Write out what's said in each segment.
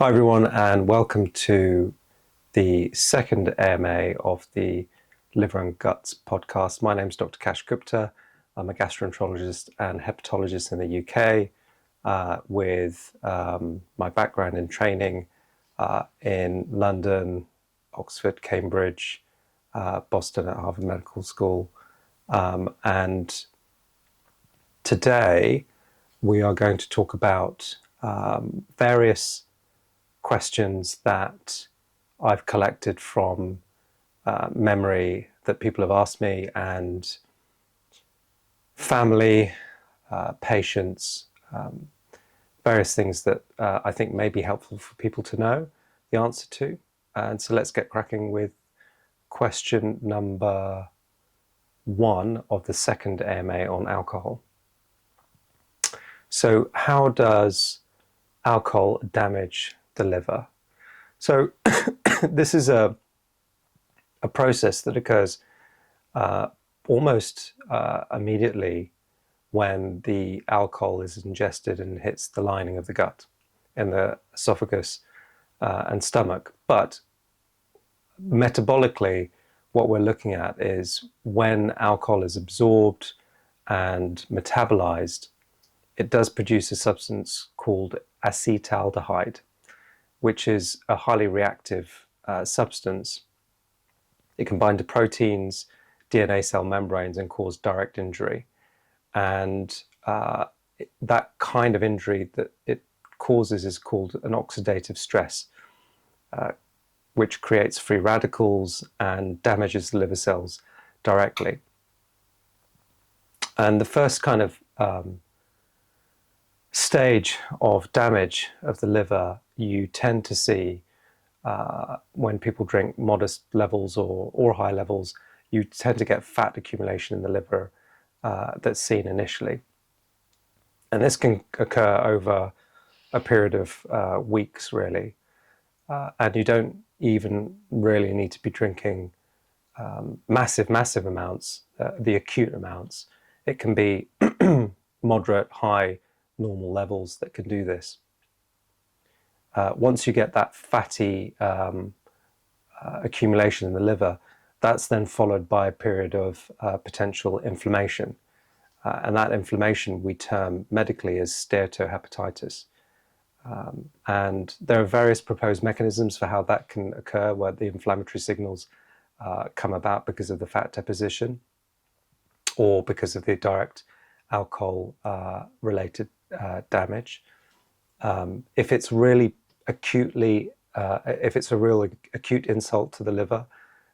Hi everyone, and welcome to the second AMA of the Liver and Guts podcast. My name is Dr Kash Gupta. I'm a gastroenterologist and hepatologist in the UK with my background in training in London, Oxford, Cambridge, Boston at Harvard Medical School. And today we are going to talk about various questions that I've collected from memory that people have asked me, and family, patients, various things that I think may be helpful for people to know the answer to. And so let's get cracking with question number 1 of the second AMA on alcohol. So how does alcohol damage the liver? So this is a process that occurs almost immediately when the alcohol is ingested and hits the lining of the gut in the esophagus and stomach. But metabolically, what we're looking at is when alcohol is absorbed and metabolized, it does produce a substance called acetaldehyde, which is a highly reactive substance. It can bind to proteins, DNA cell membranes, and cause direct injury. And that kind of injury that it causes is called an oxidative stress, which creates free radicals and damages the liver cells directly. And the first kind of stage of damage of the liver you tend to see when people drink modest levels or high levels. You tend to get fat accumulation in the liver that's seen initially. And this can occur over a period of weeks, really. And you don't even really need to be drinking massive amounts, the acute amounts. It can be moderate, high, normal levels that can do this. Once you get that fatty accumulation in the liver, that's then followed by a period of potential inflammation. And that inflammation we term medically as steatohepatitis. And there are various proposed mechanisms for how that can occur, where the inflammatory signals come about because of the fat deposition or because of the direct alcohol related damage. If it's really acutely, if it's a real acute insult to the liver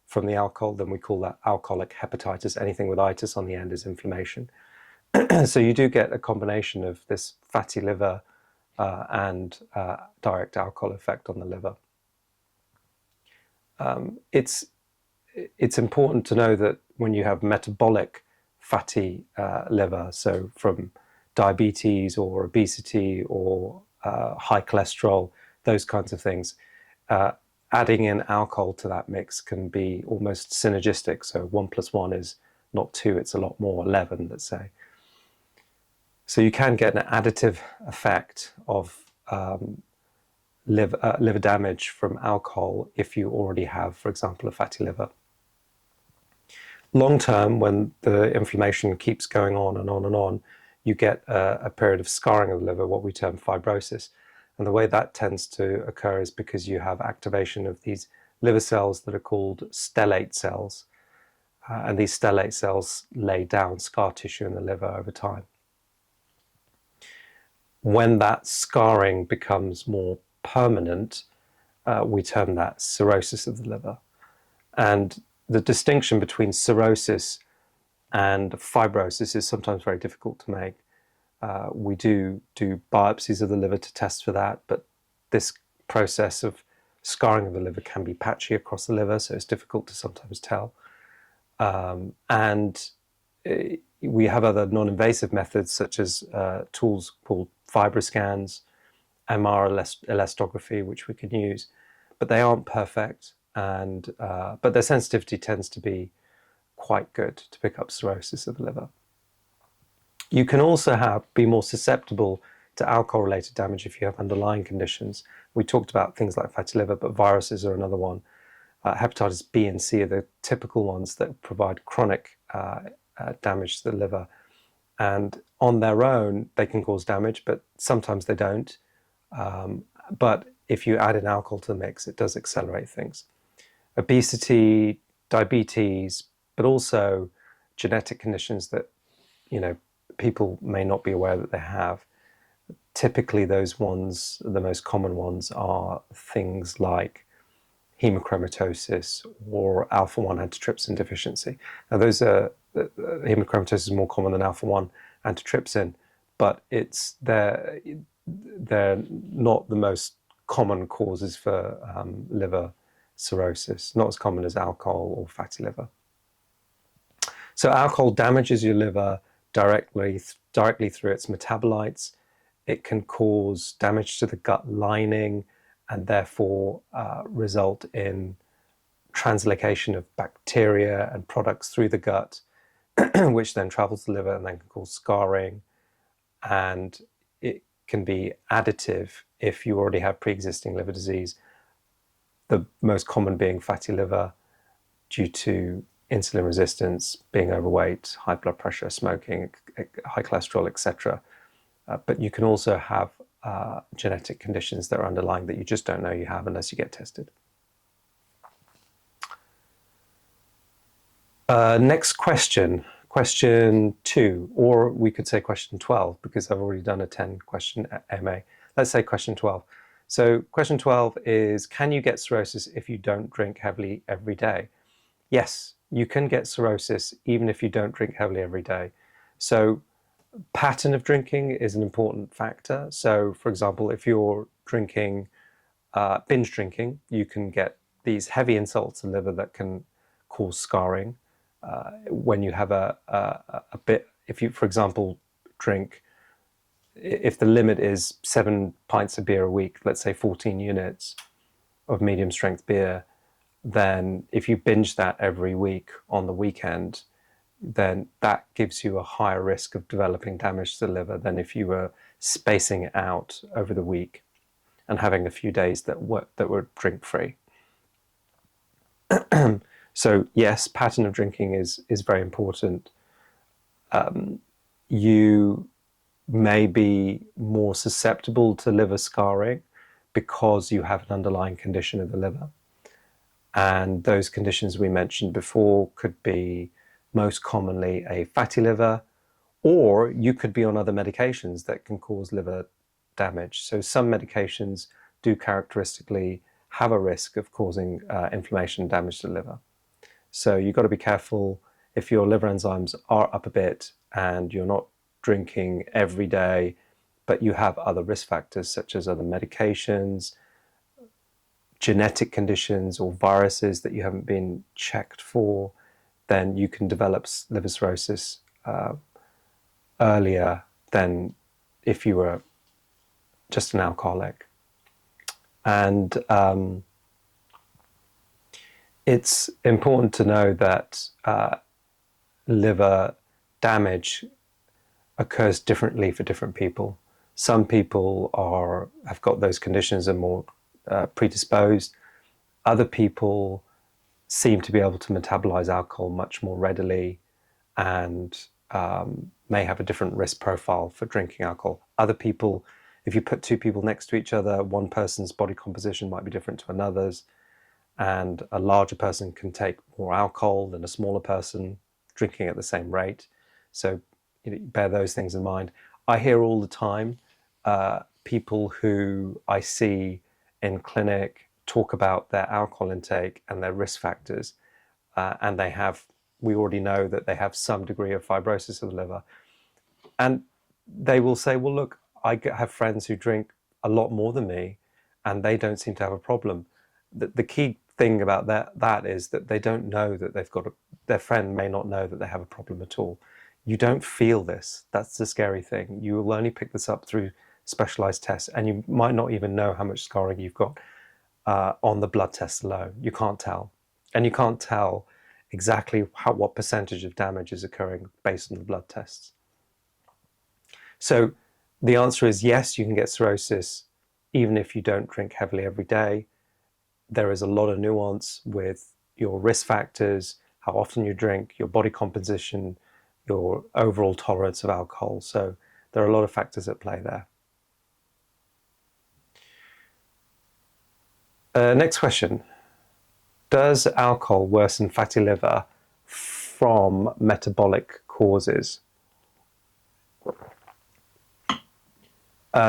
from the alcohol, then we call that alcoholic hepatitis. Anything with itis on the end is inflammation. So you do get a combination of this fatty liver and direct alcohol effect on the liver. It's important to know that when you have metabolic fatty liver, so from diabetes or obesity or high cholesterol, those kinds of things, adding in alcohol to that mix can be almost synergistic. So 1 + 1 is not 2, it's a lot more, 11, let's say. So you can get an additive effect of liver damage from alcohol if you already have, for example, a fatty liver. Long term, when the inflammation keeps going on and on and on, you get a period of scarring of the liver, what we term fibrosis. And the way that tends to occur is because you have activation of these liver cells that are called stellate cells. And these stellate cells lay down scar tissue in the liver over time. When that scarring becomes more permanent, we term that cirrhosis of the liver. And the distinction between cirrhosis and fibrosis is sometimes very difficult to make. We do biopsies of the liver to test for that, but this process of scarring of the liver can be patchy across the liver, so it's difficult to sometimes tell. And we have other non-invasive methods, such as tools called fibroscans, MR elastography, which we can use, but they aren't perfect, and but their sensitivity tends to be quite good to pick up cirrhosis of the liver. You can also be more susceptible to alcohol-related damage if you have underlying conditions. We talked about things like fatty liver, but viruses are another one. Hepatitis B and C are the typical ones that provide chronic damage to the liver. And on their own, they can cause damage, but sometimes they don't. But if you add in alcohol to the mix, it does accelerate things. Obesity, diabetes, but also genetic conditions that, people may not be aware that they have. Typically, those ones, the most common ones, are things like hemochromatosis or alpha-1 antitrypsin deficiency. Now, hemochromatosis is more common than alpha-1 antitrypsin, but they're not the most common causes for liver cirrhosis, not as common as alcohol or fatty liver. So alcohol damages your liver directly through its metabolites. It can cause damage to the gut lining and therefore result in translocation of bacteria and products through the gut, which then travels to the liver and then can cause scarring. And it can be additive if you already have pre-existing liver disease, the most common being fatty liver due to insulin resistance, being overweight, high blood pressure, smoking, high cholesterol, etc. But you can also have genetic conditions that are underlying that you just don't know you have unless you get tested. Next question, question 2, or we could say question 12 because I've already done a 10 question MA. Let's say question 12. So question 12 is, can you get cirrhosis if you don't drink heavily every day? Yes, you can get cirrhosis even if you don't drink heavily every day. So pattern of drinking is an important factor. So for example, if you're drinking, binge drinking, you can get these heavy insults to the liver that can cause scarring. When you have a bit, if you, for example, drink, if the limit is 7 pints of beer a week, let's say 14 units of medium strength beer, then if you binge that every week on the weekend, then that gives you a higher risk of developing damage to the liver than if you were spacing it out over the week and having a few days that were drink free. So yes, pattern of drinking is very important. You may be more susceptible to liver scarring because you have an underlying condition of the liver. And those conditions we mentioned before could be most commonly a fatty liver, or you could be on other medications that can cause liver damage. So some medications do characteristically have a risk of causing inflammation and damage to the liver. So you've got to be careful if your liver enzymes are up a bit and you're not drinking every day, but you have other risk factors such as other medications, genetic conditions or viruses that you haven't been checked for, then you can develop liver cirrhosis earlier than if you were just an alcoholic. And it's important to know that liver damage occurs differently for different people. Some people have got those conditions and more predisposed. Other people seem to be able to metabolize alcohol much more readily and may have a different risk profile for drinking alcohol. Other people, if you put two people next to each other, one person's body composition might be different to another's, and a larger person can take more alcohol than a smaller person drinking at the same rate. So bear those things in mind. I hear all the time people who I see in clinic talk about their alcohol intake and their risk factors, and we already know that they have some degree of fibrosis of the liver. And they will say, well, look, I have friends who drink a lot more than me and they don't seem to have a problem. The key thing about that is that they don't know that their friend may not know that they have a problem at all. You don't feel this. That's the scary thing. You will only pick this up through specialized tests, and you might not even know how much scarring you've got on the blood tests alone. You can't tell. And you can't tell exactly what percentage of damage is occurring based on the blood tests. So The answer is yes, you can get cirrhosis even if you don't drink heavily every day. There is a lot of nuance with your risk factors, how often you drink, your body composition, your overall tolerance of alcohol. So there are a lot of factors at play there. Next question. Does alcohol worsen fatty liver from metabolic causes?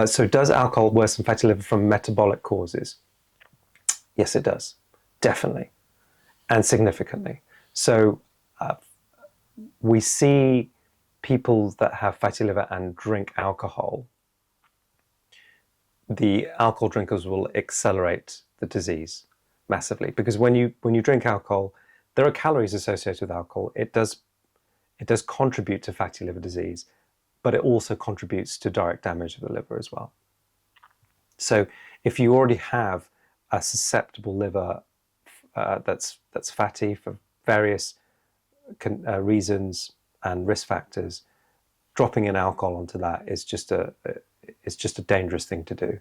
So does alcohol worsen fatty liver from metabolic causes? Yes, it does. Definitely. And significantly. So we see people that have fatty liver and drink alcohol, the alcohol drinkers will accelerate the disease massively, because when you drink alcohol, there are calories associated with alcohol. It does contribute to fatty liver disease, but it also contributes to direct damage of the liver as well. So if you already have a susceptible liver that's fatty for various reasons and risk factors, dropping in alcohol onto that is just a dangerous thing to do.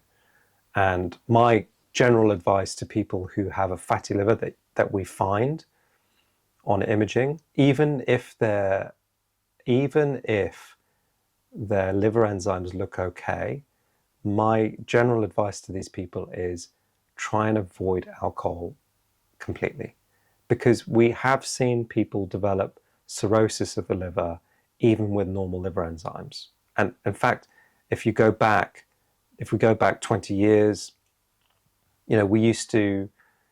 And my general advice to people who have a fatty liver that we find on imaging, even if their liver enzymes look okay, my general advice to these people is try and avoid alcohol completely, because we have seen people develop cirrhosis of the liver even with normal liver enzymes. And in fact, if we go back 20 years, we used to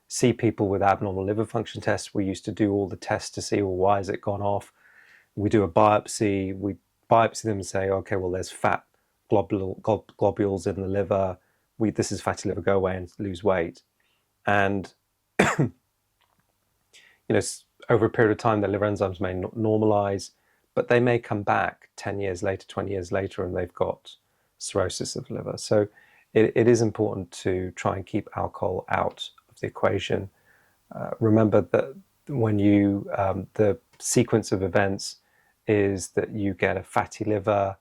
see people with abnormal liver function tests. We used to do all the tests to see, well, why has it gone off? We do a biopsy. We biopsy them and say, okay, well, there's fat globules in the liver. This is fatty liver, go away and lose weight. And over a period of time, the liver enzymes may normalize, but they may come back 10 years later, 20 years later, and they've got cirrhosis of the liver. So it is important to try and keep alcohol out of the equation. Remember that when the sequence of events is that you get a fatty liver,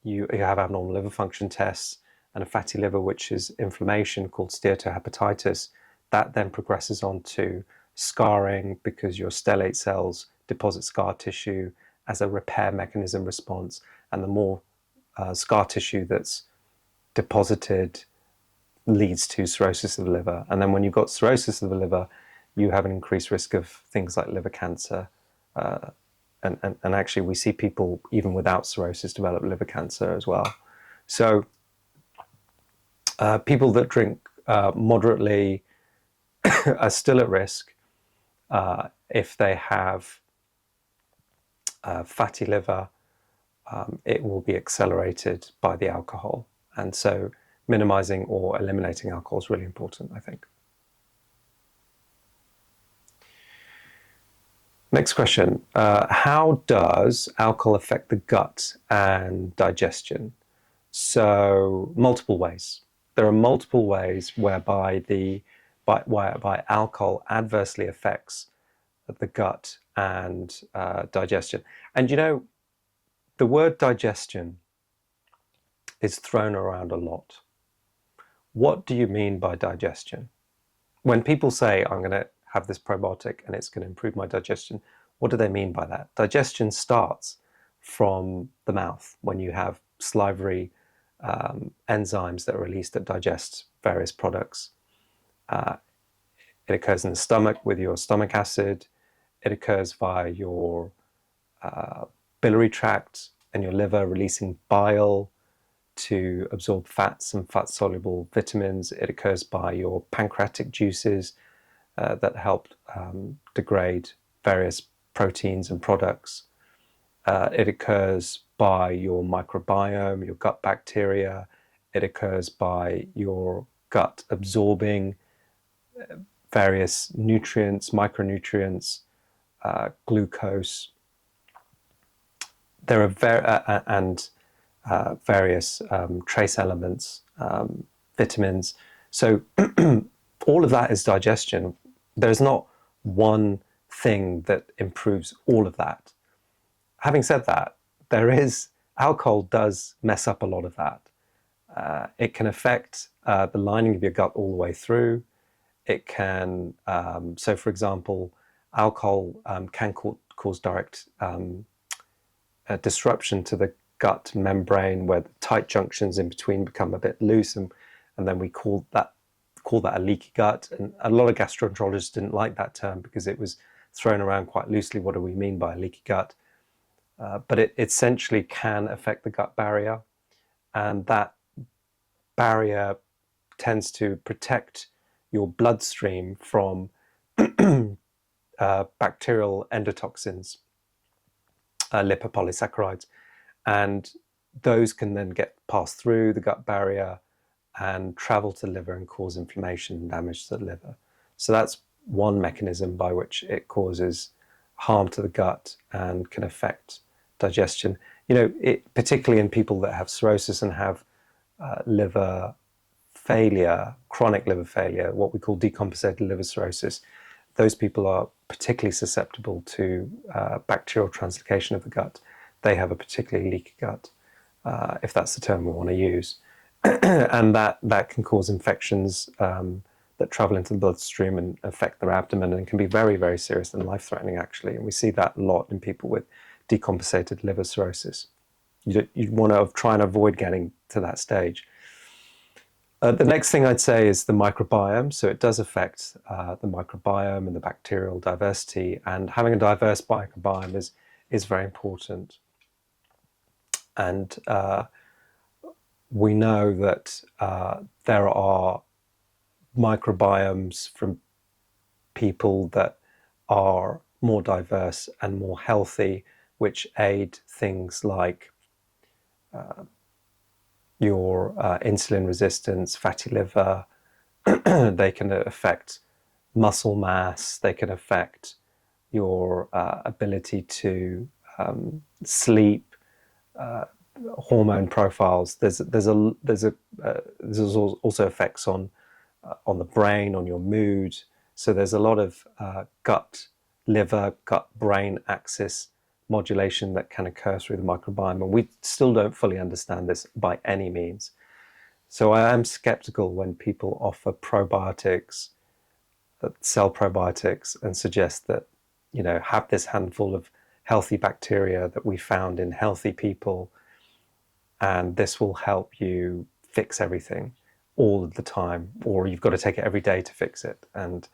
you have abnormal liver function tests, and a fatty liver, which is inflammation called steatohepatitis, that then progresses on to scarring, because your stellate cells deposit scar tissue as a repair mechanism response, and the more scar tissue that's deposited leads to cirrhosis of the liver. And then when you've got cirrhosis of the liver, you have an increased risk of things like liver cancer. And actually we see people even without cirrhosis develop liver cancer as well. So people that drink moderately are still at risk if they have fatty liver. It will be accelerated by the alcohol. And so minimizing or eliminating alcohol is really important, I think. Next question. How does alcohol affect the gut and digestion? So multiple ways. There are multiple ways whereby alcohol adversely affects the gut and digestion. And the word digestion is thrown around a lot. What do you mean by digestion? When people say, I'm going to have this probiotic and it's going to improve my digestion, what do they mean by that? Digestion starts from the mouth when you have salivary enzymes that are released that digest various products. It occurs in the stomach with your stomach acid. It occurs via your biliary tract and your liver releasing bile to absorb fats and fat-soluble vitamins. It occurs by your pancreatic juices that help degrade various proteins and products. It occurs by your microbiome, your gut bacteria. It occurs by your gut absorbing various nutrients, micronutrients, glucose. There are various trace elements, vitamins. So all of that is digestion. There's not one thing that improves all of that. Having said that, there is alcohol does mess up a lot of that. It can affect the lining of your gut all the way through. It can, so for example, alcohol can cause direct disruption to the gut membrane, where the tight junctions in between become a bit loose, and then we call that a leaky gut. And a lot of gastroenterologists didn't like that term because it was thrown around quite loosely. What do we mean by a leaky gut? But it essentially can affect the gut barrier, and that barrier tends to protect your bloodstream from bacterial endotoxins, lipopolysaccharides, and those can then get passed through the gut barrier and travel to the liver and cause inflammation and damage to the liver. So that's one mechanism by which it causes harm to the gut and can affect digestion. Particularly in people that have cirrhosis and have liver failure, chronic liver failure, what we call decompensated liver cirrhosis, those people are particularly susceptible to bacterial translocation of the gut. They have a particularly leaky gut, if that's the term we want to use. And that can cause infections that travel into the bloodstream and affect their abdomen, and can be very, very serious and life-threatening, actually. And we see that a lot in people with decompensated liver cirrhosis. You'd want to try and avoid getting to that stage. The next thing I'd say is the microbiome. So it does affect the microbiome and the bacterial diversity, and having a diverse microbiome is very important. And we know that there are microbiomes from people that are more diverse and more healthy, which aid things like your insulin resistance, fatty liver. They can affect muscle mass. They can affect your ability to sleep, hormone profiles. There's also effects on the brain, on your mood. So there's a lot of gut, liver, gut, brain axis modulation that can occur through the microbiome, and we still don't fully understand this by any means. So I am skeptical when people offer probiotics, cell probiotics, and suggest that, have this handful of healthy bacteria that we found in healthy people, and this will help you fix everything all of the time, or you've got to take it every day to fix it. And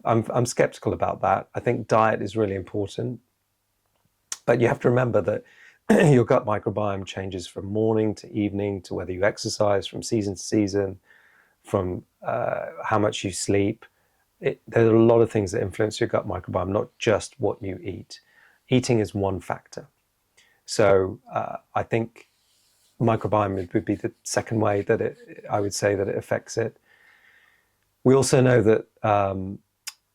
I'm skeptical about that. I think diet is really important, but you have to remember that your gut microbiome changes from morning to evening, to whether you exercise, from season to season, from how much you sleep. There are a lot of things that influence your gut microbiome, not just what you eat. Eating is one factor. So I think microbiome would be the second way that I would say that it affects it. We also know that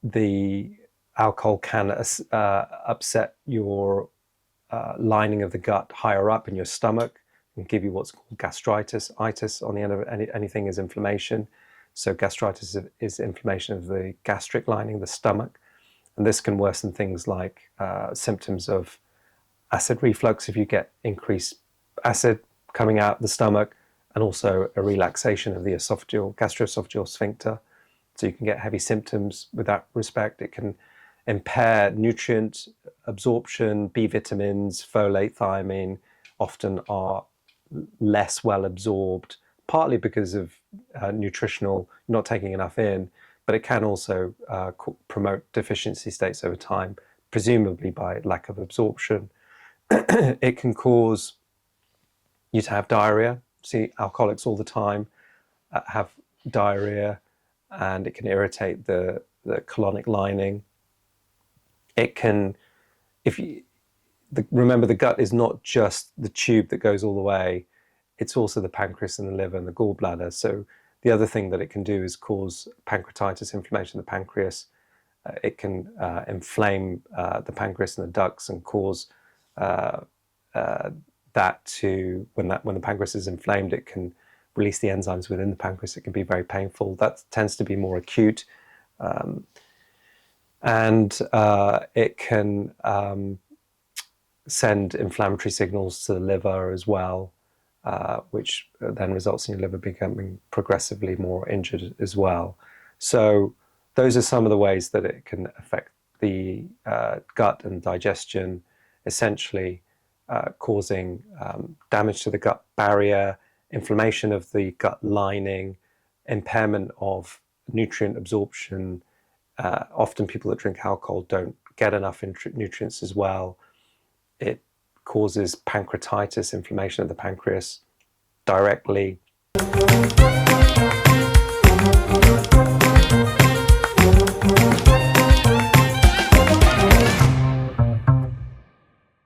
the alcohol can upset your lining of the gut higher up in your stomach, and give you what's called gastritis. Itis on the end of anything is inflammation. So gastritis is inflammation of the gastric lining, the stomach, and this can worsen things like symptoms of acid reflux if you get increased acid coming out the stomach, and also a relaxation of the gastroesophageal sphincter. So you can get heavy symptoms with that respect. It can impair nutrient absorption. B vitamins, folate, thiamine often are less well absorbed, partly because of nutritional, not taking enough in, but it can also promote deficiency states over time, presumably by lack of absorption. It can cause you to have diarrhea. See alcoholics all the time have diarrhea, and it can irritate the colonic lining. It can, remember, the gut is not just the tube that goes all the way, it's also the pancreas and the liver and the gallbladder. So the other thing that it can do is cause pancreatitis, inflammation of the pancreas. It can inflame the pancreas and the ducts and cause that to, when the pancreas is inflamed, it can release the enzymes within the pancreas. It can be very painful. That tends to be more acute. And it can send inflammatory signals to the liver as well, which then results in your liver becoming progressively more injured as well. So those are some of the ways that it can affect the gut and digestion, essentially causing damage to the gut barrier, inflammation of the gut lining, impairment of nutrient absorption. Often people that drink alcohol don't get enough nutrients as well. It causes pancreatitis, inflammation of the pancreas directly.